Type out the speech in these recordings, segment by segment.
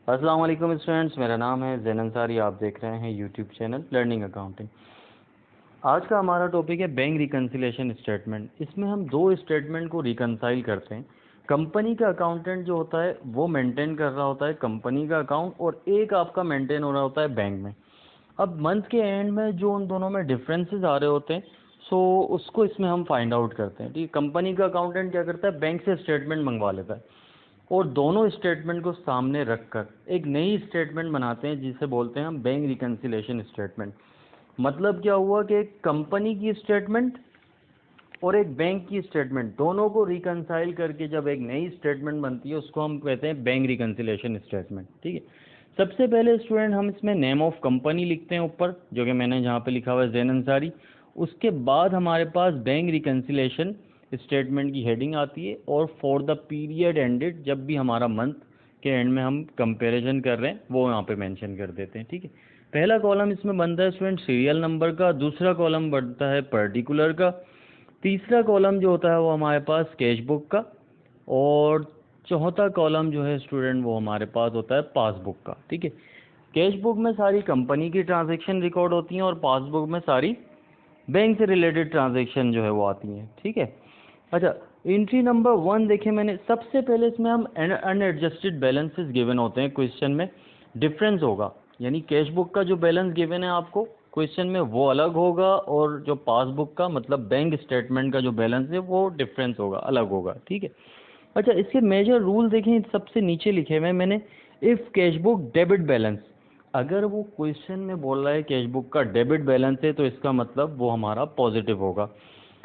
अस्सलाम वालेकुम स्टूडेंट्स, मेरा नाम है ज़ैन अंसारी। आप देख रहे हैं यूट्यूब चैनल लर्निंग अकाउंटिंग। आज का हमारा टॉपिक है बैंक रिकन्सिलेशन स्टेटमेंट। इसमें हम दो स्टेटमेंट को रिकन्साइल करते हैं। कंपनी का अकाउंटेंट जो होता है वो मेंटेन कर रहा होता है कंपनी का अकाउंट, और एक आपका मेंटेन हो रहा होता है बैंक में। अब मंथ के एंड में जो उन दोनों में डिफरेंसेस आ रहे होते हैं, सो उसको इसमें हम फाइंड आउट करते हैं। ठीक है, कंपनी का अकाउंटेंट क्या करता है, बैंक से स्टेटमेंट मंगवा लेता है और दोनों स्टेटमेंट को सामने रखकर एक नई स्टेटमेंट बनाते हैं जिसे बोलते हैं हम बैंक रिकन्सिलेशन स्टेटमेंट। मतलब क्या हुआ कि एक कंपनी की स्टेटमेंट और एक बैंक की स्टेटमेंट दोनों को रिकन्साइल करके जब एक नई स्टेटमेंट बनती है उसको हम कहते हैं बैंक रिकन्सिलेशन स्टेटमेंट। ठीक है, सबसे पहले स्टूडेंट हम इसमें नेम ऑफ कंपनी लिखते हैं ऊपर, जो कि मैंने जहाँ पे लिखा हुआ है ज़ैन अंसारी। उसके बाद हमारे पास बैंक रिकन्सिलेशन स्टेटमेंट की हेडिंग आती है, और फॉर द पीरियड एंडेड, जब भी हमारा मंथ के एंड में हम कंपैरिजन कर रहे हैं वो यहाँ पे मेंशन कर देते हैं। ठीक है, पहला कॉलम इसमें बनता है स्टूडेंट सीरियल नंबर का, दूसरा कॉलम बनता है पर्टिकुलर का, तीसरा कॉलम जो होता है वो हमारे पास कैश बुक का, और चौथा कॉलम जो है स्टूडेंट वो हमारे पास होता है पासबुक का। ठीक है, कैश बुक में सारी कंपनी की ट्रांजैक्शन रिकॉर्ड होती हैं और पासबुक में सारी बैंक से रिलेटेड ट्रांजैक्शन जो है वो आती हैं। ठीक है, अच्छा, एंट्री नंबर 1 देखें मैंने, सबसे पहले इसमें हम अनएडजस्टेड बैलेंसेस गिवन होते हैं क्वेश्चन में, डिफरेंस होगा, यानी कैश बुक का जो बैलेंस गिवन है आपको क्वेश्चन में वो अलग होगा, और जो पासबुक का मतलब बैंक स्टेटमेंट का जो बैलेंस है वो डिफरेंस होगा, अलग होगा। ठीक है, अच्छा, इसके मेजर रूल देखें, सबसे नीचे लिखे हुए मैंने, if cash book debit balance, अगर वो क्वेश्चन में बोल रहा है कैश बुक का डेबिट बैलेंस है तो इसका मतलब वो हमारा पॉजिटिव होगा।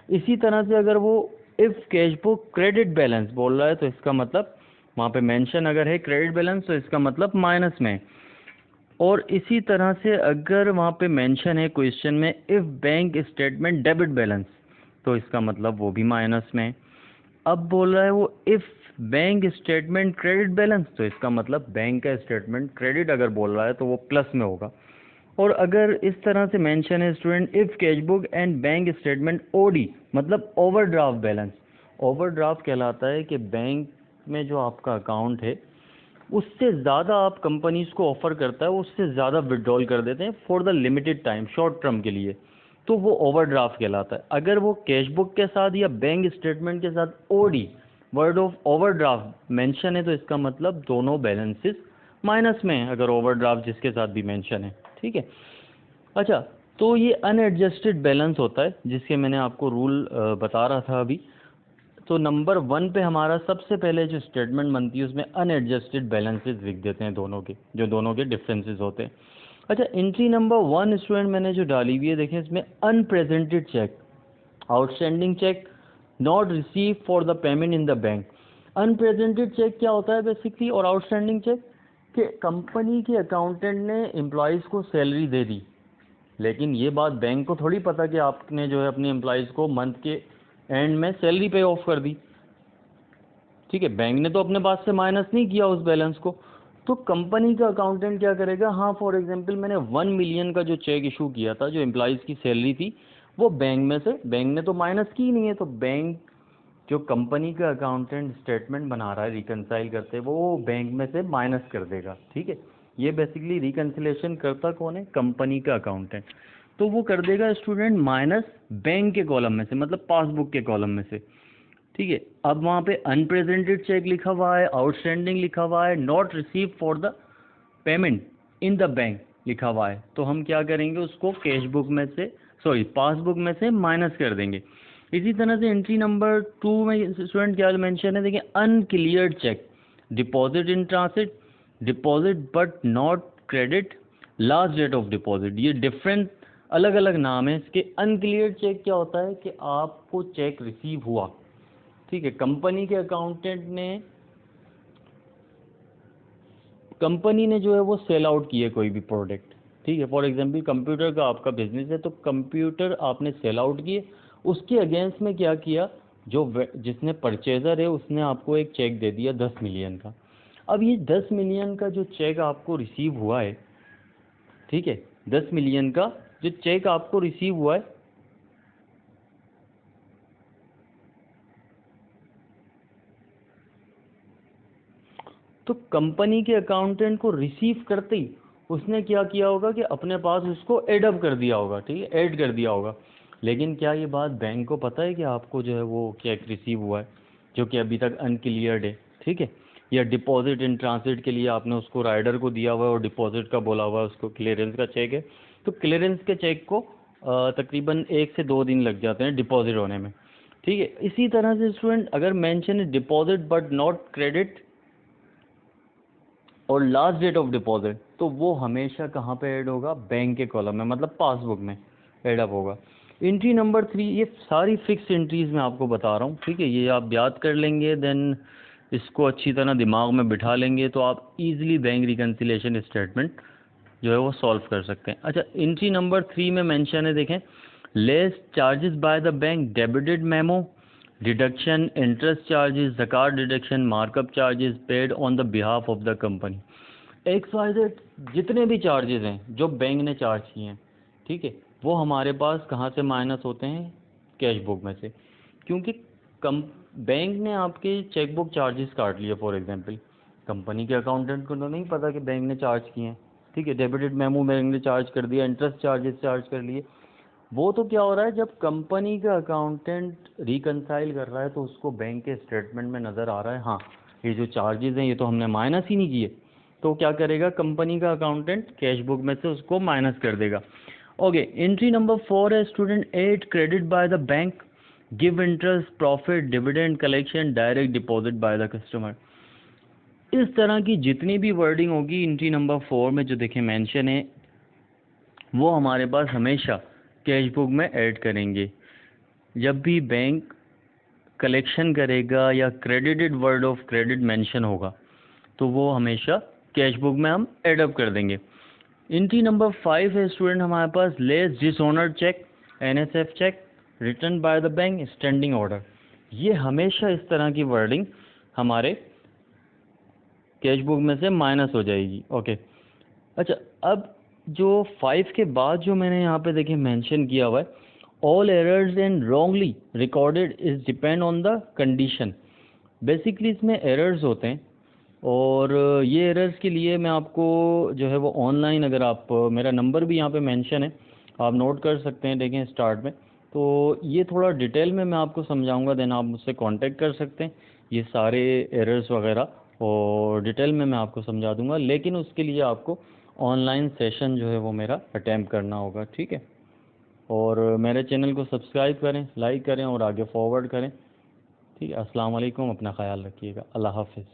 इसी तरह से अगर वो if cash book credit balance बोल रहा है तो इसका मतलब वहाँ पे मेंशन अगर है क्रेडिट बैलेंस तो इसका मतलब माइनस में। और इसी तरह से अगर वहाँ पे मेंशन है क्वेश्चन में if bank statement debit balance तो इसका मतलब वो भी माइनस में। अब बोल रहा है वो if bank statement credit balance तो इसका मतलब बैंक का स्टेटमेंट क्रेडिट अगर बोल रहा है तो वो प्लस में होगा। और अगर इस तरह से मेंशन है student if cash book and bank statement OD मतलब ओवरड्राफ्ट बैलेंस, ओवरड्राफ्ट कहलाता है कि बैंक में जो आपका अकाउंट है उससे ज़्यादा आप कंपनीज को ऑफ़र करता है, उससे ज़्यादा विड्रॉल कर देते हैं for the limited time, short term के लिए, तो वो ओवरड्राफ्ट कहलाता है। अगर वो कैश बुक के साथ या बैंक स्टेटमेंट के साथ OD word of overdraft mention है तो इसका मतलब दोनों बैलेंसेस माइनस में है, अगर ओवरड्राफ्ट जिसके साथ भी मेंशन है। ठीक है, अच्छा, तो ये अनएडजस्टेड बैलेंस होता है जिसके मैंने आपको रूल बता रहा था अभी। तो नंबर 1 पे हमारा सबसे पहले जो स्टेटमेंट बनती है उसमें अनएडजस्टेड बैलेंसेस लिख देते हैं, दोनों के जो दोनों के डिफरेंसेस होते हैं। अच्छा, एंट्री नंबर 1 स्टूडेंट मैंने जो डाली हुई है देखें, इसमें unpresented cheque, outstanding cheque, not receive for the payment in the bank. Unpresented cheque क्या होता है बेसिकली, और आउटस्टैंडिंग चेक कि कंपनी के अकाउंटेंट ने एम्प्लॉयज़ को सैलरी दे दी, लेकिन ये बात बैंक को थोड़ी पता कि आपने जो है अपने एम्प्लॉयज़ को मंथ के एंड में सैलरी पे ऑफ कर दी। ठीक है, बैंक ने तो अपने पास से माइनस नहीं किया उस बैलेंस को, तो कंपनी का अकाउंटेंट क्या करेगा, हाँ फॉर एग्जांपल मैंने 1 मिलियन का जो चेक इशू किया था जो एम्प्लॉयज़ की सैलरी थी वो बैंक में से, बैंक ने तो माइनस की नहीं है, तो बैंक जो कंपनी का अकाउंटेंट स्टेटमेंट बना रहा है रिकनसाइल करते वो बैंक में से माइनस कर देगा। ठीक है, ये बेसिकली रिकन्सिलेशन करता कौन है, कंपनी का अकाउंटेंट, तो वो कर देगा स्टूडेंट माइनस बैंक के कॉलम में से, मतलब पासबुक के कॉलम में से। ठीक है, अब वहाँ पे अनप्रेजेंटेड चेक लिखा हुआ है, आउटस्टैंडिंग लिखा हुआ है, not receive for the payment in the bank लिखा हुआ है, तो हम क्या करेंगे उसको कैश बुक में से, सॉरी पासबुक में से माइनस कर देंगे। इसी तरह से एंट्री नंबर 2 में स्टूडेंट क्या मेंशन है, देखिए uncleared cheque, deposit in transit, deposit but not credit, last date of deposit, ये डिफरेंट अलग अलग नाम है इसके। अनक्लियर्ड चेक क्या होता है कि आपको चेक रिसीव हुआ, ठीक है, कंपनी ने जो है वो सेल आउट किया कोई भी प्रोडक्ट। ठीक है, फॉर एग्जांपल कंप्यूटर का आपका बिजनेस है तो कंप्यूटर आपने सेल आउट किए, उसके अगेंस्ट में क्या किया, जिसने परचेज़र है उसने आपको एक चेक दे दिया 10 मिलियन का। अब ये 10 मिलियन का जो चेक आपको रिसीव हुआ है, ठीक है, 10 मिलियन का जो चेक आपको रिसीव हुआ है, तो कंपनी के अकाउंटेंट को रिसीव करते ही उसने क्या किया होगा कि अपने पास उसको एड अप कर दिया होगा, ठीक है, ऐड कर दिया होगा। लेकिन क्या ये बात बैंक को पता है कि आपको जो है वो चेक रिसीव हुआ है, जो कि अभी तक अनक्लियर्ड है, ठीक है, या डिपॉजिट इन ट्रांसिट के लिए आपने उसको राइडर को दिया हुआ है और डिपॉजिट का बोला हुआ है, उसको क्लियरेंस का चेक है, तो क्लियरेंस के चेक को तकरीबन 1 से 2 दिन लग जाते हैं डिपॉजिट होने में, ठीक है। इसी तरह से स्टूडेंट अगर मेंशन है डिपॉजिट बट नॉट क्रेडिट और लास्ट डेट ऑफ डिपॉजिट, तो वो हमेशा कहाँ पे ऐड होगा, बैंक के कॉलम में, मतलब पासबुक में ऐड अप होगा। एंट्री नंबर 3, ये सारी फिक्स एंट्रीज मैं आपको बता रहा हूँ, ठीक है, ये आप याद कर लेंगे, देन इसको अच्छी तरह दिमाग में बिठा लेंगे तो आप इजीली बैंक रिकन्सिलेशन स्टेटमेंट जो है वो सॉल्व कर सकते हैं। अच्छा, एंट्री नंबर 3 में मेंशन है, देखें, less charges by the bank, debited memo, deduction, interest charges, ज़कात deduction, markup charges paid on the behalf of the company. XYZ जितने भी चार्जेस हैं जो बैंक ने चार्ज किए हैं, ठीक है, वो हमारे पास कहाँ से माइनस होते हैं, कैश बुक में से, क्योंकि कम बैंक ने आपके चेक बुक चार्जेस काट लिए फॉर एग्जांपल, कंपनी के अकाउंटेंट को तो नहीं पता कि बैंक ने चार्ज किए हैं, ठीक है, डेबिटेड मेमो बैंक ने चार्ज कर दिया, इंटरेस्ट चार्जेस चार्ज कर लिए। वो तो क्या हो रहा है, जब कंपनी का अकाउंटेंट रिकंसाइल कर रहा है तो उसको बैंक के स्टेटमेंट में नज़र आ रहा है, हाँ ये जो चार्जेस हैं ये तो हमने माइनस ही नहीं किए, तो क्या करेगा कंपनी का अकाउंटेंट, कैश बुक में से उसको माइनस कर देगा। ओके, एंट्री नंबर 4 है student 8, credit by the bank, give interest, profit, dividend collection, direct deposit by the customer. इस तरह की जितनी भी वर्डिंग होगी एंट्री नंबर 4 में जो देखें मेंशन है, वो हमारे पास हमेशा कैश बुक में ऐड करेंगे। जब भी बैंक कलेक्शन करेगा या credited word of credit mention होगा तो वो हमेशा कैश बुक में हम ऐड अप कर देंगे। एंट्री नंबर 5 है स्टूडेंट हमारे पास less dishonoured cheque, NSF cheque, return by the bank, standing order. ये हमेशा इस तरह की वर्डिंग हमारे कैश बुक में से माइनस हो जाएगी। ओके, अच्छा, अब जो 5 के बाद जो मैंने यहाँ पे देखिए मेंशन किया हुआ है, all errors and wrongly recorded is depend on the condition. Basically इसमें एरर्स होते हैं और ये एरर्स के लिए मैं आपको जो है वो ऑनलाइन, अगर आप, मेरा नंबर भी यहाँ पे मेंशन है, आप नोट कर सकते हैं, देखें स्टार्ट में, तो ये थोड़ा डिटेल में मैं आपको समझाऊंगा, देन आप मुझसे कांटेक्ट कर सकते हैं, ये सारे एरर्स वगैरह और डिटेल में मैं आपको समझा दूंगा, लेकिन उसके लिए आपको ऑनलाइन सेशन जो है वो मेरा अटैम्प्ट करना होगा, ठीक है। और मेरे चैनल को सब्सक्राइब करें, लाइक करें और आगे फॉरवर्ड करें, ठीक है। अस्सलाम वालेकुम, अपना ख्याल रखिएगा, अल्लाह हाफिज़।